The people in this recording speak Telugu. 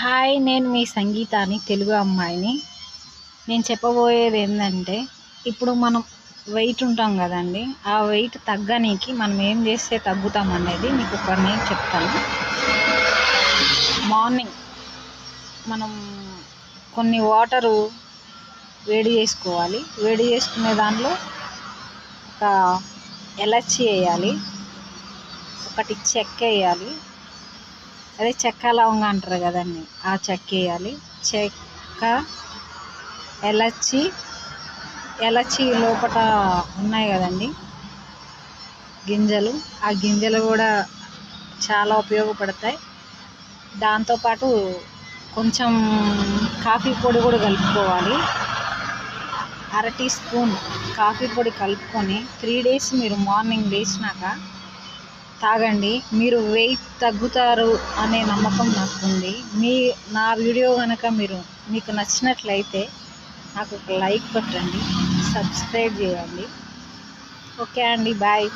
హాయ్, నేను మీ సంగీతాని, తెలుగు అమ్మాయిని. నేను చెప్పబోయేది ఏంటంటే, ఇప్పుడు మనం వెయిట్ ఉంటాం కదండి, ఆ వెయిట్ తగ్గనీకి మనం ఏం చేస్తే తగ్గుతాం అనేది మీకు కొన్ని చెప్తాను. మార్నింగ్ మనం కొన్ని వాటరు వేడి చేసుకోవాలి. వేడి చేసుకునే దానిలో ఒక ఎలచి వేయాలి, ఒకటి చెక్క వేయాలి. అదే చెక్క లవంగా అంటారు కదండి, ఆ చెక్క వేయాలి. చెక్క, ఎలచి లోపల ఉన్నాయి కదండి గింజలు, ఆ గింజలు కూడా చాలా ఉపయోగపడతాయి. దాంతోపాటు కొంచెం కాఫీ పొడి కూడా కలుపుకోవాలి. అర టీ స్పూన్ కాఫీ పొడి కలుపుకొని 3 days మీరు మార్నింగ్ లేచినాక తాగండి. మీరు వెయిట్ తగ్గుతారు అనే నమ్మకం నాకుంది. నా వీడియో కనుక మీకు నచ్చినట్లయితే నాకు ఒక లైక్ కొట్టండి, సబ్స్క్రైబ్ చేయండి. ఓకే అండి, బాయ్.